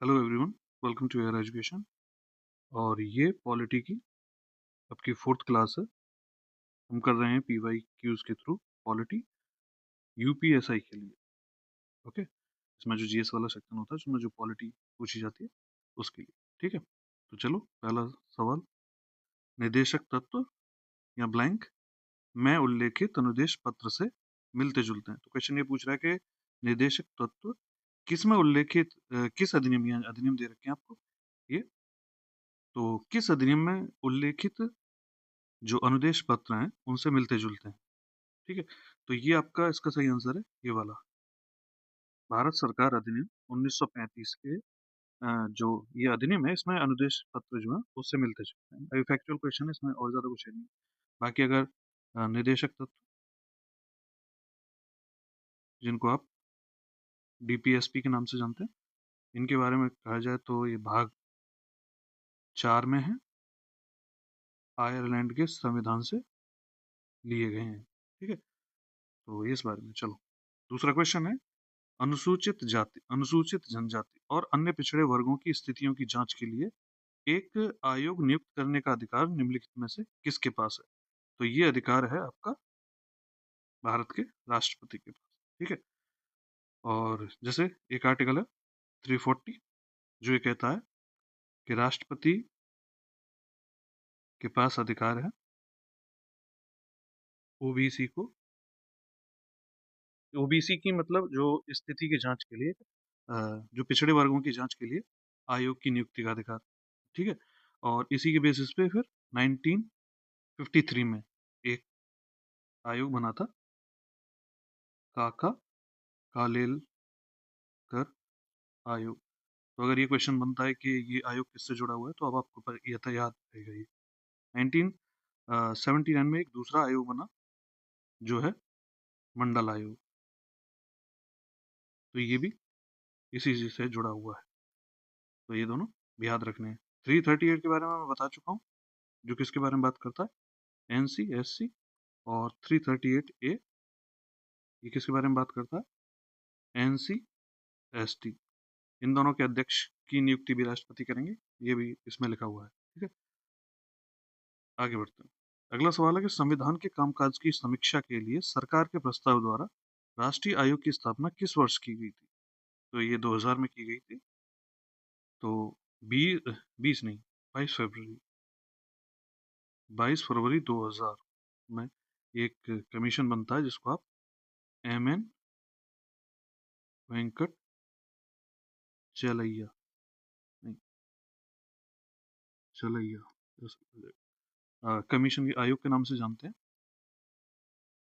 Hello everyone, welcome to your education. और ये polity की आपकी फोर्थ क्लास है। हम कर रहे हैं पीवाई क्यूज के थ्रू पॉलिटी यूपीएसआई के लिए। ओके, इसमें जो जीएस वाला सेक्शन होता है उसमें जो पॉलिटी पूछी जाती है उसके लिए। ठीक है, तो चलो पहला सवाल, निर्देशक तत्व या ब्लैंक में उल्लेखित अनुदेश पत्र से मिलते जुलते हैं। तो क्वेश्चन ये पूछ रहा है कि निर्देशक तत्व किस में उल्लेखित किस अधिनियम या अधिनियम दे रखे हैं आपको ये, तो किस अधिनियम में उल्लेखित जो अनुदेश पत्र हैं उनसे मिलते जुलते हैं। ठीक है, तो ये आपका इसका सही आंसर है ये वाला, भारत सरकार अधिनियम 1935 के जो ये अधिनियम है इसमें अनुदेश पत्र जो है उससे मिलते जुलते हैं। अभी फैक्चुअल क्वेश्चन है, इसमें और ज्यादा कुछ है नहीं। बाकी अगर निर्देशक तत्व जिनको आप डीपीएसपी के नाम से जानते हैं, इनके बारे में कहा जाए तो ये भाग 4 में है, आयरलैंड के संविधान से लिए गए हैं। ठीक है, तो ये इस बारे में। चलो दूसरा क्वेश्चन है, अनुसूचित जाति, अनुसूचित जनजाति और अन्य पिछड़े वर्गों की स्थितियों की जांच के लिए एक आयोग नियुक्त करने का अधिकार निम्नलिखित में से किसके पास है। तो ये अधिकार है आपका भारत के राष्ट्रपति के पास। ठीक है, और जैसे एक आर्टिकल है 340 जो ये कहता है कि राष्ट्रपति के पास अधिकार है ओबीसी को, ओबीसी की मतलब जो स्थिति की जांच के लिए जो पिछड़े वर्गों की जांच के लिए आयोग की नियुक्ति का अधिकार। ठीक है, और इसी के बेसिस पे फिर 1953 में एक आयोग बना था, काका कालेलकर आयोग। तो अगर ये क्वेश्चन बनता है कि ये आयोग किससे जुड़ा हुआ है तो अब आपको ये तो याद रहेगा। ये 1979 में एक दूसरा आयोग बना जो है मंडल आयोग, तो ये भी इसी चीज से जुड़ा हुआ है। तो ये दोनों भी याद रखने हैं। 338 के बारे में मैं बता चुका हूँ, जो किसके बारे में बात करता है, एनसी एससी। और 338 ए ये किसके बारे में बात करता है, एनसी एसटी। इन दोनों के अध्यक्ष की नियुक्ति भी राष्ट्रपति करेंगे, ये भी इसमें लिखा हुआ है। ठीक है, आगे बढ़ते हैं। अगला सवाल है कि संविधान के कामकाज की समीक्षा के लिए सरकार के प्रस्ताव द्वारा राष्ट्रीय आयोग की स्थापना किस वर्ष की गई थी। तो ये 2000 में की गई थी। तो 20 नहीं, 22 फरवरी, 22 फरवरी 2000 में एक कमीशन बनता है जिसको आप एम एन वेंकट चलैया, नहीं चलैया कमीशन के आयोग के नाम से जानते हैं।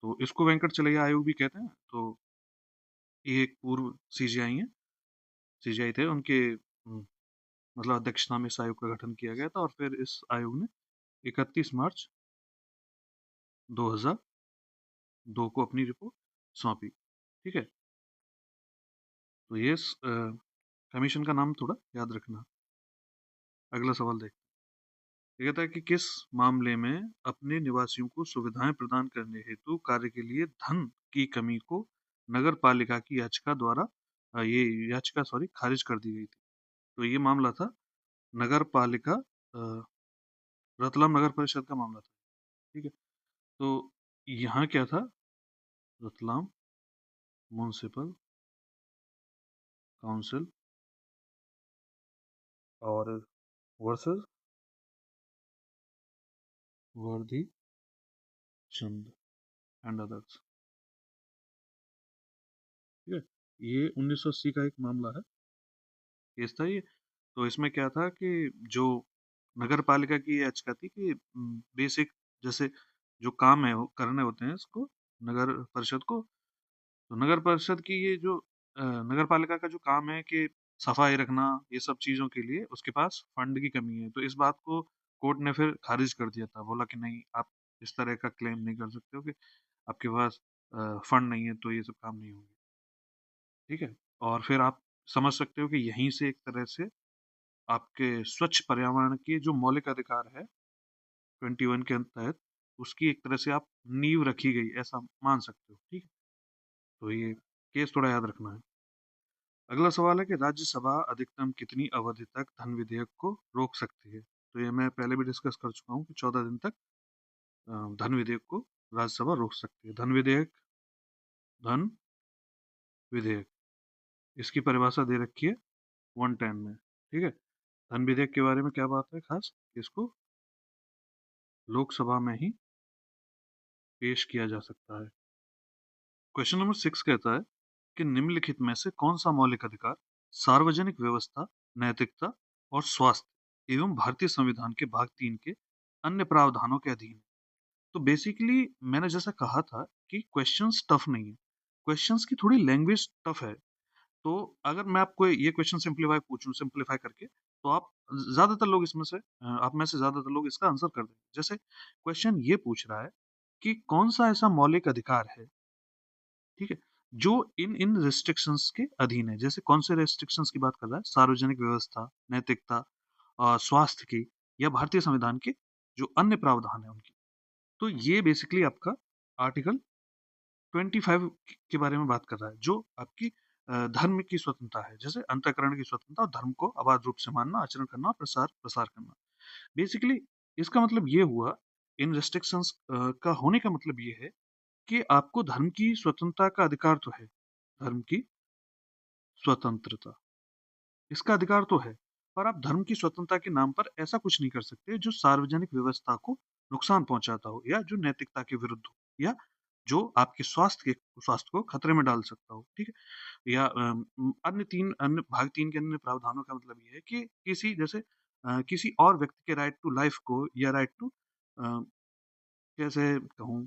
तो इसको वेंकट चलैया आयोग भी कहते हैं। तो ये एक पूर्व सीजीआई है, सीजीआई थे उनके मतलब अध्यक्षता में इस आयोग का गठन किया गया था। और फिर इस आयोग ने 31 मार्च 2002 को अपनी रिपोर्ट सौंपी। ठीक है, तो ये कमीशन का नाम थोड़ा याद रखना। अगला सवाल देखते हैं। ये कहता है कि किस मामले में अपने निवासियों को सुविधाएं प्रदान करने हेतु कार्य के लिए धन की कमी को नगर पालिका की याचिका द्वारा ये याचिका खारिज कर दी गई थी। तो ये मामला था नगर पालिका रतलाम नगर परिषद का मामला था। ठीक है, तो यहाँ क्या था, रतलाम म्युनिसिपल काउंसिल और वर्सेस वर्दी चंद एंड अदर्स। ठीक है, ये 1980 का एक मामला है, केस था ये। तो इसमें क्या था कि जो नगर पालिका की याचिका थी कि बेसिक जैसे जो काम है वो करने होते हैं इसको नगर परिषद को। तो नगर परिषद की ये जो नगर पालिका का जो काम है कि सफाई रखना, ये सब चीजों के लिए उसके पास फंड की कमी है। तो इस बात को कोर्ट ने फिर खारिज कर दिया था, बोला कि नहीं, आप इस तरह का क्लेम नहीं कर सकते हो कि आपके पास फंड नहीं है तो ये सब काम नहीं होंगे। ठीक है, और फिर आप समझ सकते हो कि यहीं से एक तरह से आपके स्वच्छ पर्यावरण के जो मौलिक अधिकार है 21 के तहत, उसकी एक तरह से आप नींव रखी गई ऐसा मान सकते हो। ठीक है, तो ये केस थोड़ा याद रखना है। अगला सवाल है कि राज्यसभा अधिकतम कितनी अवधि तक धन विधेयक को रोक सकती है? तो ये मैं पहले भी डिस्कस कर चुका हूँ कि 14 दिन तक धन विधेयक को राज्यसभा रोक सकती है। धन विधेयक इसकी परिभाषा दे रखी है 110 में। ठीक है, धन विधेयक के बारे में क्या बात है खास, इसको लोकसभा में ही पेश किया जा सकता है। क्वेश्चन नंबर 6 कहता है कि निम्नलिखित में से कौन सा मौलिक अधिकार सार्वजनिक व्यवस्था, नैतिकता और स्वास्थ्य एवं भारतीय संविधान के भाग 3 के अन्य प्रावधानों के अधीन है? तो बेसिकली मैंने जैसा कहा था कि क्वेश्चंस टफ नहीं है, क्वेश्चंस की थोड़ी लैंग्वेज टफ है। तो अगर मैं आपको ये क्वेश्चन सिंप्लीफाई पूछूं, सिंप्लीफाई करके, तो आप ज्यादातर लोग इसमें से आप में से ज्यादातर लोग इसका आंसर कर देंगे। जैसे क्वेश्चन ये पूछ रहा है कि कौन सा ऐसा मौलिक अधिकार है, ठीक है, जो इन इन रेस्ट्रिक्शंस के अधीन है। जैसे कौन से रेस्ट्रिक्शंस की बात कर रहा है, सार्वजनिक व्यवस्था, नैतिकता, स्वास्थ्य की, या भारतीय संविधान के जो अन्य प्रावधान है उनकी। तो ये बेसिकली आपका आर्टिकल 25 के बारे में बात कर रहा है, जो आपकी धर्म की स्वतंत्रता है, जैसे अंतःकरण की स्वतंत्रता और धर्म को अबाध रूप से मानना, आचरण करना, प्रसार प्रसार करना। बेसिकली इसका मतलब ये हुआ, इन रेस्ट्रिक्शंस का होने का मतलब ये है कि आपको धर्म की स्वतंत्रता का अधिकार तो है, धर्म की स्वतंत्रता, इसका अधिकार तो है, पर आप धर्म की स्वतंत्रता के नाम पर ऐसा कुछ नहीं कर सकते जो सार्वजनिक व्यवस्था को नुकसान पहुंचाता हो, या जो नैतिकता के विरुद्ध हो, या जो आपके स्वास्थ्य को खतरे में डाल सकता हो। ठीक है, या अन्य भाग 3 के अन्य प्रावधानों का मतलब ये है कि किसी जैसे किसी और व्यक्ति के राइट टू लाइफ को, या राइट टू कैसे कहूँ,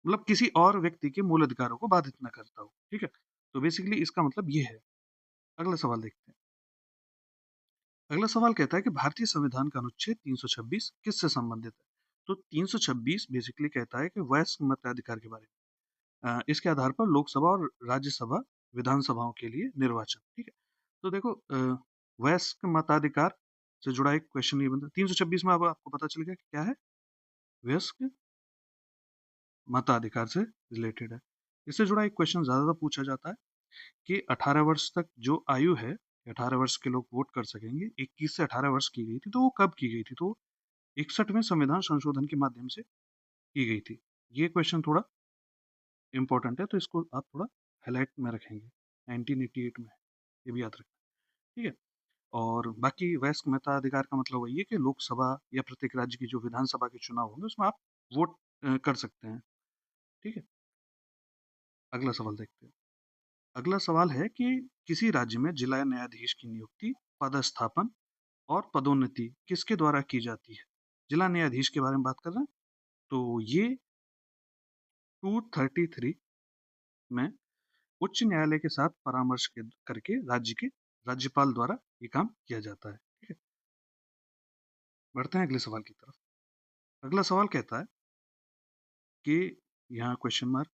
मतलब किसी और व्यक्ति के मूल अधिकारों को बाधित न करता हो। ठीक है, तो बेसिकली इसका मतलब ये है। अगला सवाल देखते हैं। अगला सवाल कहता है कि भारतीय संविधान का अनुच्छेद 326 किससे संबंधित है? तो 326 बेसिकली कहता है कि वयस्क मताधिकार के बारे में। इसके आधार पर लोकसभा और राज्यसभा विधानसभाओं के लिए निर्वाचन। ठीक है, तो देखो वयस्क मताधिकार से जुड़ा एक क्वेश्चन ये बनता है 326 में। अब आपको पता चल गया कि क्या है, वयस्क मताधिकार से रिलेटेड है। इससे जुड़ा एक क्वेश्चन ज्यादातर पूछा जाता है कि 18 वर्ष तक जो आयु है, 18 वर्ष के लोग वोट कर सकेंगे, 21 से 18 वर्ष की गई थी, तो वो कब की गई थी? तो 61वें संविधान संशोधन के माध्यम से की गई थी। ये क्वेश्चन थोड़ा इंपॉर्टेंट है, तो इसको आप थोड़ा हाईलाइट में रखेंगे, 1988 में, ये भी याद रखें। ठीक है, और बाकी वयस्क मताधिकार का मतलब वही है कि लोकसभा या प्रत्येक राज्य की जो विधानसभा के चुनाव होंगे उसमें आप वोट कर सकते हैं। ठीक है, अगला सवाल देखते हैं। अगला सवाल है कि किसी राज्य में जिला न्यायाधीश की नियुक्ति, पदस्थापन और पदोन्नति किसके द्वारा की जाती है? जिला न्यायाधीश के बारे में बात कर रहे हैं, तो ये 233 में उच्च न्यायालय के साथ परामर्श करके राज्य के राज्यपाल द्वारा ये काम किया जाता है। ठीक है, बढ़ते हैं अगले सवाल की तरफ। अगला सवाल कहता है कि यहाँ क्वेश्चन मार्क,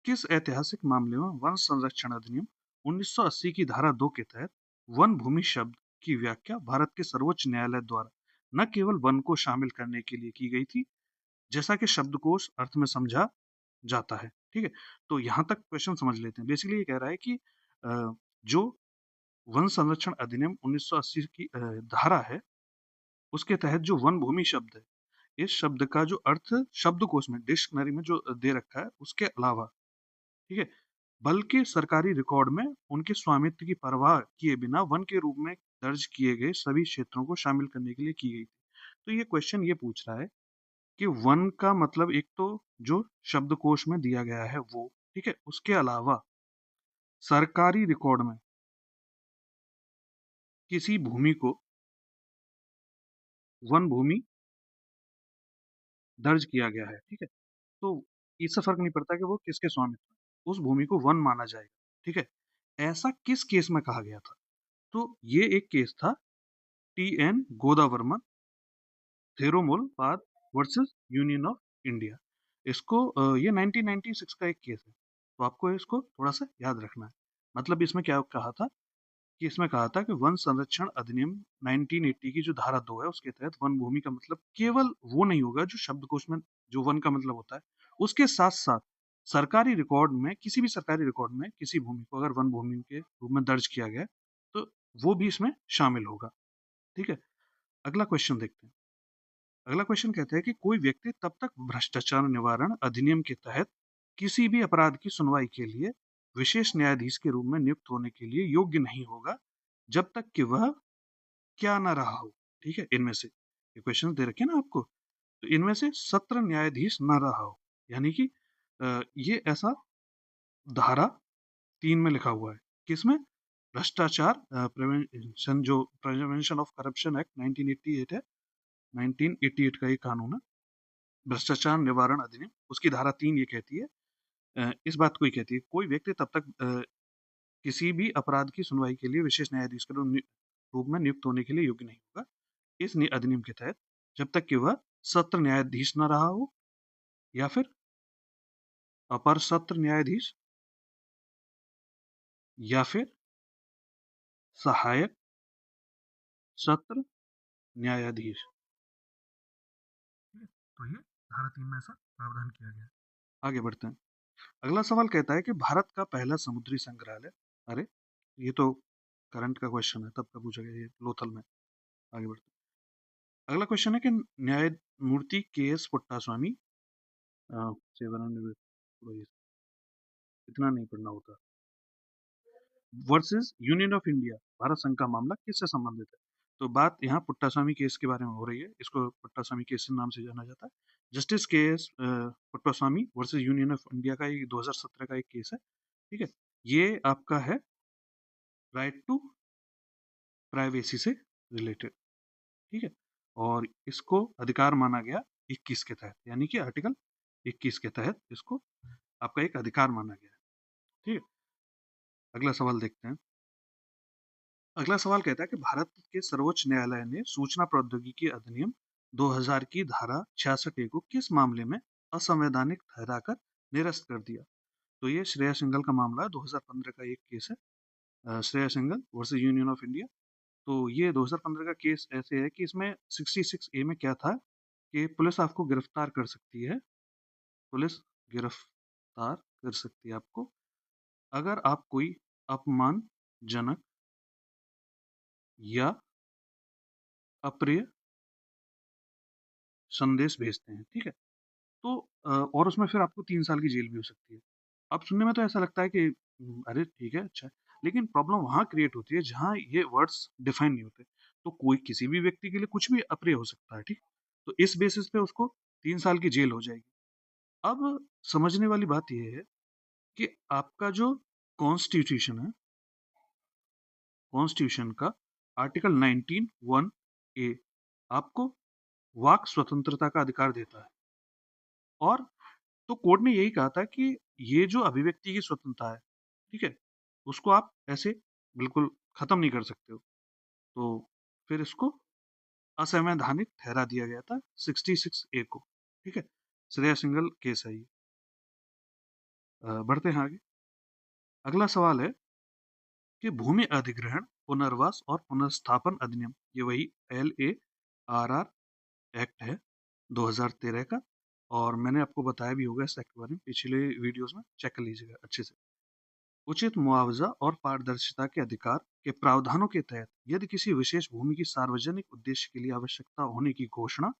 किस ऐतिहासिक मामले में वन संरक्षण अधिनियम 1980 की धारा 2 के तहत वन भूमि शब्द की व्याख्या भारत के सर्वोच्च न्यायालय द्वारा न केवल वन को शामिल करने के लिए की गई थी, जैसा कि शब्दकोश अर्थ में समझा जाता है? ठीक है, तो यहाँ तक क्वेश्चन समझ लेते हैं। बेसिकली ये कह रहा है कि जो वन संरक्षण अधिनियम 1980 की धारा है, उसके तहत जो वन भूमि शब्द है, इस शब्द का जो अर्थ शब्दकोश में, डिक्शनरी में जो दे रखा है, उसके अलावा, ठीक है, बल्कि सरकारी रिकॉर्ड में उनके स्वामित्व की परवाह किए बिना वन के रूप में दर्ज किए गए सभी क्षेत्रों को शामिल करने के लिए की गई थी। तो ये क्वेश्चन ये पूछ रहा है कि वन का मतलब एक तो जो शब्दकोश में दिया गया है वो, ठीक है, उसके अलावा सरकारी रिकॉर्ड में किसी भूमि को वन भूमि दर्ज किया गया है। ठीक है, तो इससे फर्क नहीं पड़ता कि वो किसके स्वामित्व में, उस भूमि को वन माना जाएगा। ठीक है, ऐसा किस केस में कहा गया था? तो ये एक केस था, टी.एन. गोदावर्मन थेरोमोल पाद वर्सेस यूनियन ऑफ इंडिया। इसको ये 1996 का एक केस है, तो आपको इसको थोड़ा सा याद रखना है। मतलब इसमें क्या कहा था कि इसमें कहा था कि वन संरक्षण अधिनियम 1980 की जो धारा 2 है, उसके तहत वन भूमि का मतलब केवल वो नहीं होगा जो शब्दकोश में जो वन का मतलब होता है, उसके साथ साथ सरकारी रिकॉर्ड में, किसी भी सरकारी रिकॉर्ड में किसी भूमि को अगर वन भूमि के रूप में दर्ज किया गया है, तो वो भी इसमें शामिल होगा। ठीक है? अगला क्वेश्चन देखते हैं। अगला क्वेश्चन कहता है कि कोई व्यक्ति तब तक भ्रष्टाचार निवारण अधिनियम के तहत किसी भी अपराध की सुनवाई के लिए विशेष न्यायाधीश के रूप में नियुक्त होने के लिए योग्य नहीं होगा, जब तक कि वह क्या ना रहा हो। ठीक है? इनमें से ये क्वेश्चन दे रखे हैं ना आपको, तो इनमें से सत्र न्यायाधीश ना रहा हो, यानी कि ये ऐसा धारा 3 में लिखा हुआ है। किसमें? भ्रष्टाचार प्रिवेंशन ऑफ करप्शन एक्ट 1988 है। 1988 का ये कानून है, भ्रष्टाचार निवारण अधिनियम, उसकी धारा 3 ये कहती है, इस बात को ही कहती है, कोई व्यक्ति तब तक किसी भी अपराध की सुनवाई के लिए विशेष न्यायाधीश के रूप में नियुक्त होने के लिए योग्य नहीं होगा इस अधिनियम के तहत, जब तक कि वह सत्र न्यायाधीश न रहा हो, या फिर अपर सत्र न्यायाधीश, या फिर सहायक सत्र न्यायाधीश। तो ये धारा 3 में ऐसा प्रावधान किया गया है। आगे बढ़ते हैं। अगला सवाल कहता है कि भारत का पहला समुद्री संग्रहालय, अरे ये तो करंट का क्वेश्चन है, तब का पूछा गया, ये लोथल में। आगे बढ़ते हैं। अगला क्वेश्चन है कि न्यायमूर्ति के एस पुट्टास्वामी, इतना नहीं पढ़ना होता, versus union of India, Bharat संघ का मामला किससे संबंधित है? तो बात यहाँ पुट्टास्वामी केस के बारे में हो रही है, इसको पुट्टास्वामी केस नाम से जाना जाता है। जस्टिस के S Puttaswamy versus union of India का 2017 का एक केस है। ठीक है? ये आपका है राइट टू प्राइवेसी से रिलेटेड। ठीक है? और इसको अधिकार माना गया 21 के तहत, यानी कि आर्टिकल 21 के तहत इसको आपका एक अधिकार माना गया है। ठीक है? अगला सवाल देखते हैं। अगला सवाल कहता है कि भारत के सर्वोच्च न्यायालय ने सूचना प्रौद्योगिकी अधिनियम 2000 की धारा 66 को किस मामले में असंवैधानिक ठहराकर निरस्त कर दिया? तो ये श्रेया सिंघल का मामला है, 2015 का एक केस है, Shreya Singhal versus union of India. तो ये 2015 का केस ऐसे है कि इसमें 66 ए में क्या था कि पुलिस आपको गिरफ्तार कर सकती है, पुलिस गिरफ्तार कर सकती है आपको, अगर आप कोई अपमानजनक या अप्रिय संदेश भेजते हैं। ठीक है? तो और उसमें फिर आपको 3 साल की जेल भी हो सकती है। अब सुनने में तो ऐसा लगता है कि अरे ठीक है, अच्छा है। लेकिन प्रॉब्लम वहाँ क्रिएट होती है जहाँ ये वर्ड्स डिफाइन नहीं होते। तो कोई किसी भी व्यक्ति के लिए कुछ भी अप्रिय हो सकता है, ठीक? तो इस बेसिस पे उसको 3 साल की जेल हो जाएगी। अब समझने वाली बात ये है कि आपका जो कॉन्स्टिट्यूशन है, कॉन्स्टिट्यूशन का आर्टिकल 19 1 ए आपको वाक स्वतंत्रता का अधिकार देता है। और तो कोर्ट ने यही कहा था कि ये जो अभिव्यक्ति की स्वतंत्रता है, ठीक है, उसको आप ऐसे बिल्कुल खत्म नहीं कर सकते हो। तो फिर इसको असंवैधानिक ठहरा दिया गया था 66 ए को। ठीक है? श्रेया सिंगल केस है ये। बढ़ते हैं आगे। अगला सवाल है कि भूमि अधिग्रहण, पुनर्वास और पुनर्स्थापन अधिनियम, ये वही LARR एक्ट है 2013 का, और मैंने आपको बताया भी होगा इस एक्ट के बारे में पिछले वीडियोस में, चेक कर लीजिएगा अच्छे से। उचित मुआवजा और पारदर्शिता के अधिकार के प्रावधानों के तहत यदि किसी विशेष भूमि की सार्वजनिक उद्देश्य के लिए आवश्यकता होने की घोषणा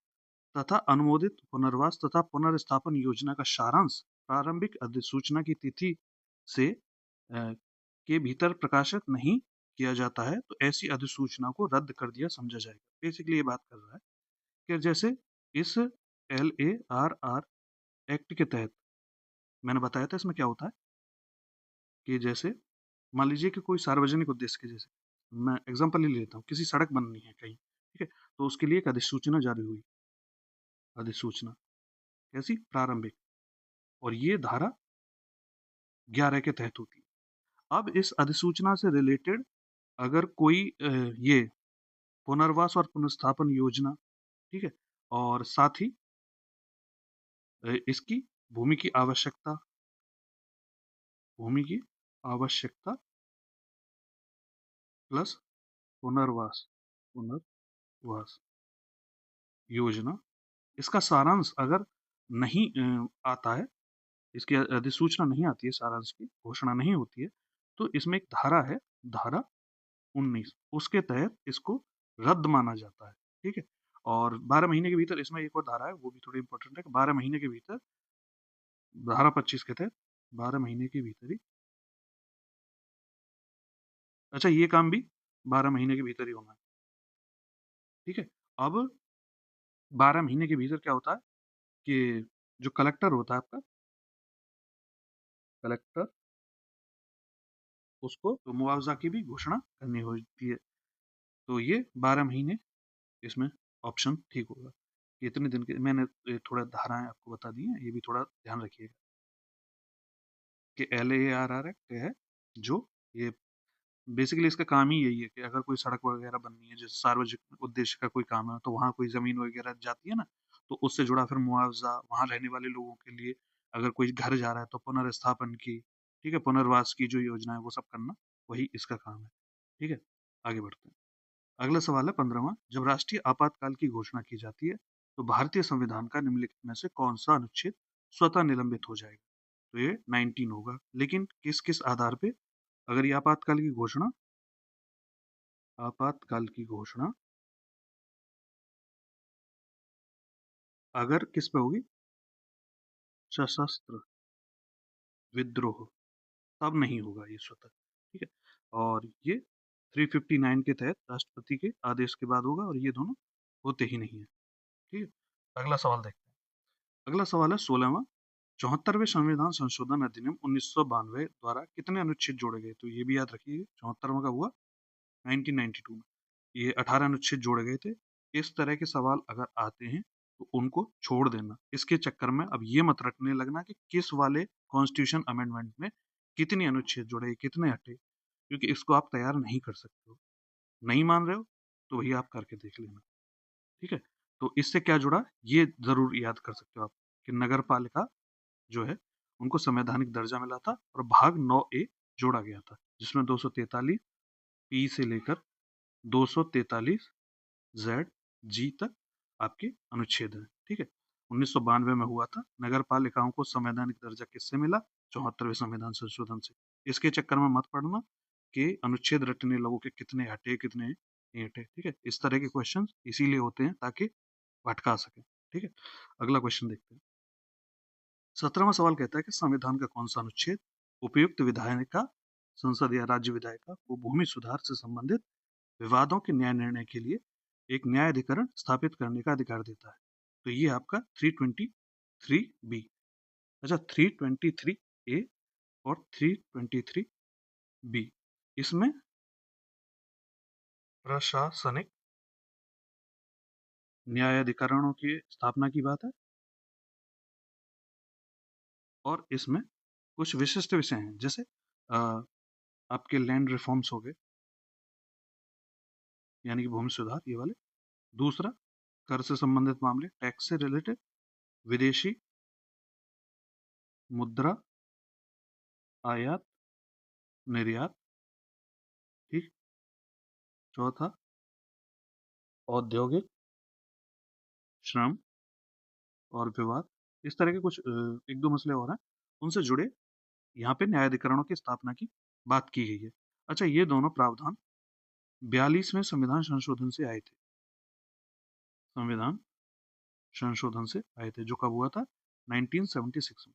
तथा अनुमोदित पुनर्वास तथा पुनर्स्थापन योजना का सारांश प्रारंभिक अधिसूचना की तिथि से के भीतर प्रकाशित नहीं किया जाता है, तो ऐसी अधिसूचना को रद्द कर दिया समझा जाएगा। बेसिकली ये बात कर रहा है कि जैसे इस LARR एक्ट के तहत मैंने बताया था, इसमें क्या होता है कि जैसे मान लीजिए कि कोई सार्वजनिक उद्देश्य के, जैसे मैं एग्जांपल ही लेता हूँ, किसी सड़क बननी है कहीं, ठीक है, तो उसके लिए एक अधिसूचना जारी हुई, अधिसूचना कैसी? प्रारंभिक, और ये धारा 11 के तहत होती है। अब इस अधिसूचना से रिलेटेड अगर कोई ये पुनर्वास और पुनर्स्थापन योजना, ठीक है, और साथ ही इसकी भूमि की आवश्यकता, भूमि की आवश्यकता प्लस पुनर्वास, पुनर्वास योजना, इसका सारांश अगर नहीं आता है, इसकी अधिसूचना नहीं आती है, सारांश की घोषणा नहीं होती है, तो इसमें एक धारा है, धारा 19, उसके तहत इसको रद्द माना जाता है, ठीक है। और 12 महीने के भीतर इसमें एक और धारा है, वो भी थोड़ी इंपॉर्टेंट है कि 12 महीने के भीतर, धारा 25 के तहत 12 महीने के भीतर ही, अच्छा ये काम भी 12 महीने के भीतर ही होना है, ठीक है। अब 12 महीने के भीतर क्या होता है कि जो कलेक्टर होता है आपका, कलेक्टर, उसको तो मुआवजा की भी घोषणा करनी होती है। तो ये 12 महीने इसमें ऑप्शन ठीक होगा। कि इतने दिन के, मैंने ये थोड़ा धाराएं आपको बता दी हैं, ये भी थोड़ा ध्यान रखिएगा कि LARR एक्ट है, जो ये बेसिकली इसका काम ही यही है कि अगर कोई सड़क वगैरह बननी है, जैसे सार्वजनिक उद्देश्य का कोई काम है, तो वहाँ कोई जमीन वगैरह जाती है ना, तो उससे जुड़ा फिर मुआवजा, वहाँ रहने वाले लोगों के लिए अगर कोई घर जा रहा है तो पुनर्स्थापन की, ठीक है, पुनर्वास की जो योजना है वो सब करना, वही इसका काम है, ठीक है। आगे बढ़ते हैं। अगला सवाल है 15वां, जब राष्ट्रीय आपातकाल की घोषणा की जाती है तो भारतीय संविधान का निम्नलिखित में से कौन सा अनुच्छेद स्वतः निलंबित हो जाएगा? तो ये 19 होगा, लेकिन किस किस आधार पे? अगर ये आपातकाल की घोषणा, आपातकाल की घोषणा अगर किस पे होगी? सशस्त्र विद्रोह, तब नहीं होगा ये स्वतः, ठीक है। और ये 359 के तहत राष्ट्रपति के आदेश के बाद होगा, और ये दोनों होते ही नहीं है, ठीक है। अगला सवाल देखते हैं। अगला सवाल है 16वां, 74वें संविधान संशोधन अधिनियम 1992 द्वारा कितने अनुच्छेद जोड़े गए? तो ये भी याद रखिए, 74वां का हुआ 1992 में, ये 18 अनुच्छेद जोड़े गए थे। इस तरह के सवाल अगर आते हैं तो उनको छोड़ देना, इसके चक्कर में अब ये मत रटने लगना कि किस वाले कॉन्स्टिट्यूशन अमेंडमेंट में कितने अनुच्छेद जोड़े, कितने हटे, क्योंकि इसको आप तैयार नहीं कर सकते हो। नहीं मान रहे हो तो वही आप करके देख लेना, ठीक है। तो इससे क्या जुड़ा, ये जरूर याद कर सकते हो आप कि नगर पालिका जो है उनको संवैधानिक दर्जा मिला था, और भाग 9A जोड़ा गया था, जिसमें 243 पी से लेकर 243 जेड जी तक आपके अनुच्छेद हैं, ठीक है। 1992 में हुआ था। नगर पालिकाओं को संवैधानिक दर्जा किससे मिला? 74वें संविधान संशोधन से। इसके चक्कर में मत पड़ना कि अनुच्छेद रटने लोगों के कितने हटे कितने नहीं हटे, ठीक है। इस तरह के क्वेश्चन इसीलिए होते हैं ताकि भटका सके, ठीक है। अगला क्वेश्चन देखते हैं। 17वां सवाल कहता है कि संविधान का कौन सा अनुच्छेद उपयुक्त विधायिका, संसद या राज्य विधायिका को भूमि सुधार से संबंधित विवादों के न्याय निर्णय के लिए एक न्यायाधिकरण स्थापित करने का अधिकार देता है? तो ये आपका 323 बी, अच्छा 323 ए और 323 बी, इसमें प्रशासनिक न्यायाधिकरणों की स्थापना की बात है, और इसमें कुछ विशिष्ट विषय हैं, जैसे आपके लैंड रिफॉर्म्स हो गए, यानी कि भूमि सुधार, ये वाले। दूसरा, कर से संबंधित मामले, टैक्स से रिलेटेड, विदेशी मुद्रा आयात निर्यात, ठीक। चौथा, औद्योगिक, श्रम और विवाद। इस तरह के कुछ एक दो मसले और हैं, उनसे जुड़े यहाँ पे न्यायाधिकरणों की स्थापना की बात की गई है। अच्छा, ये दोनों प्रावधान 42वें संविधान संशोधन से आए थे, संविधान संशोधन से आए थे, जो कब हुआ था? 1976 में।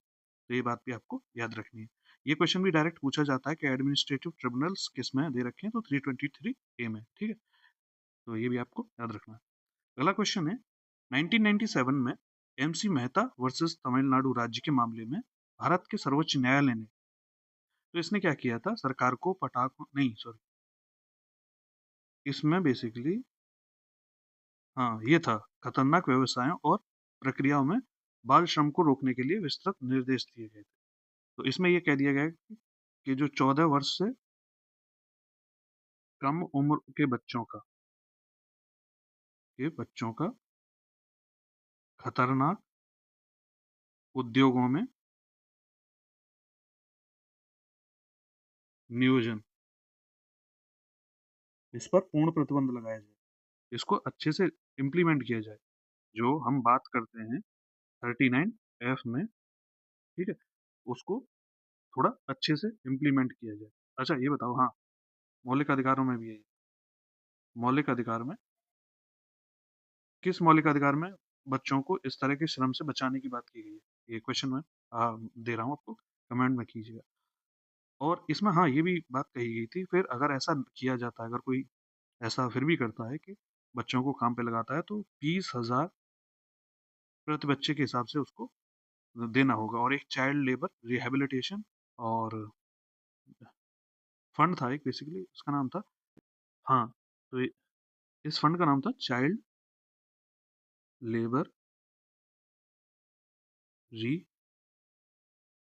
तो ये बात भी आपको याद रखनी है। ये क्वेश्चन भी डायरेक्ट पूछा जाता है कि एडमिनिस्ट्रेटिव ट्रिब्यूनल्स किस में दे रखे हैं, तो 323A में, ठीक है। तो ये भी आपको याद रखना है। अगला क्वेश्चन है, 1997 में MC मेहता वर्सेस तमिलनाडु राज्य के मामले में भारत के सर्वोच्च न्यायालय ने, तो इसने क्या किया था? सरकार को पटाखों, नहीं सॉरी, इसमें बेसिकली, हाँ ये था, खतरनाक व्यवसायों और प्रक्रियाओं में बाल श्रम को रोकने के लिए विस्तृत निर्देश दिए गए थे। तो इसमें यह कह दिया गया है कि जो 14 वर्ष से कम उम्र के बच्चों का खतरनाक उद्योगों में नियोजन, इस पर पूर्ण प्रतिबंध लगाया जाए, इसको अच्छे से इम्प्लीमेंट किया जाए, जो हम बात करते हैं 39F में, ठीक है। उसको थोड़ा अच्छे से इम्प्लीमेंट किया जाए। अच्छा ये बताओ, हाँ, मौलिक अधिकारों में भी है ये। मौलिक अधिकार में किस मौलिक अधिकार में बच्चों को इस तरह के श्रम से बचाने की बात की गई है? ये क्वेश्चन मैं दे रहा हूँ आपको, कमेंट में कीजिएगा। और इसमें हाँ, ये भी बात कही गई थी, फिर अगर ऐसा किया जाता है, अगर कोई ऐसा फिर भी करता है कि बच्चों को काम पे लगाता है, तो 20,000 प्रति बच्चे के हिसाब से उसको देना होगा। और एक चाइल्ड लेबर रिहेबिलिटेशन और फंड था एक, बेसिकली उसका नाम था, हाँ, तो इस फंड का नाम था child labour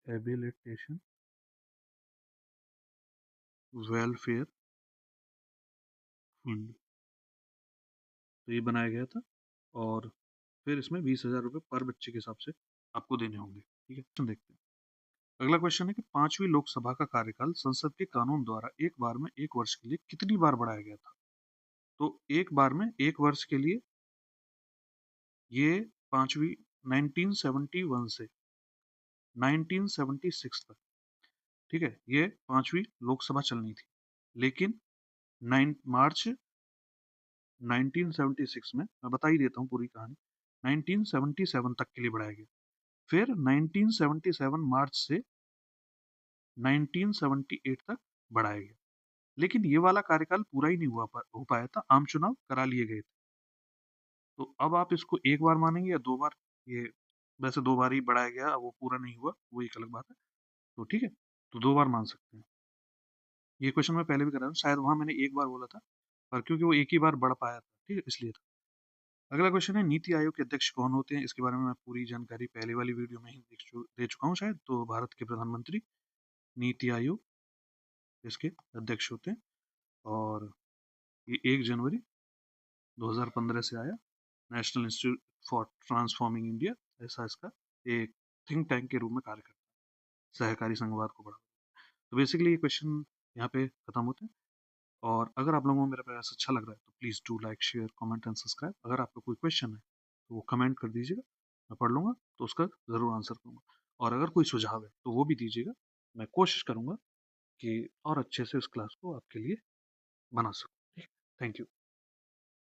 rehabilitation welfare fund, तो ये बनाया गया था। और फिर इसमें 20,000 रुपये पर बच्चे के हिसाब से आपको देने होंगे। ठीक है, तो देखते हैं। अगला क्वेश्चन है कि 5वीं लोकसभा का कार्यकाल संसद के कानून द्वारा एक बार में 1 वर्ष के लिए कितनी बार बढ़ाया गया था? तो एक बार में 1 वर्ष के लिए ये 5वीं 1971 से 1976 तक, ठीक है, ये 5वीं लोकसभा चलनी थी। लेकिन 9 मार्च 1976 में, मैं बता ही देता हूँ पूरी कहानी, 1977 तक के लिए बढ़ाया गया। फिर 1977 मार्च से 1978 तक बढ़ाया गया। लेकिन ये वाला कार्यकाल पूरा ही नहीं हो पाया था, आम चुनाव करा लिए गए थे। तो अब आप इसको एक बार मानेंगे या 2 बार? ये वैसे 2 बार ही बढ़ाया गया, अब वो पूरा नहीं हुआ, वो एक अलग बात है। तो ठीक है, तो 2 बार मान सकते हैं। ये क्वेश्चन मैं पहले भी कर रहा हूँ, शायद वहां मैंने एक बार बोला था, पर क्योंकि वो एक ही बार बढ़ पाया था, ठीक है, इसलिए था। अगला क्वेश्चन है, नीति आयोग के अध्यक्ष कौन होते हैं? इसके बारे में मैं पूरी जानकारी पहले वाली वीडियो में ही दे चुका हूँ शायद। तो भारत के प्रधानमंत्री नीति आयोग इसके अध्यक्ष होते हैं। और ये 1 जनवरी 2015 से आया, national institute for transforming India, ऐसा इसका एक थिंक टैंक के रूप में कार्य करता है, सहकारी संघवाद को बढ़ावा। तो बेसिकली ये क्वेश्चन यहाँ पे खत्म होते हैं। और अगर आप लोगों को मेरा प्रयास अच्छा लग रहा है तो please do like, share, comment and subscribe. अगर आपका कोई क्वेश्चन है तो वो कमेंट कर दीजिएगा, मैं पढ़ लूँगा, तो उसका ज़रूर आंसर करूँगा। और अगर कोई सुझाव है तो वो भी दीजिएगा, मैं कोशिश करूँगा कि और अच्छे से इस क्लास को आपके लिए बना सकूँ। ठीक, थैंक यू।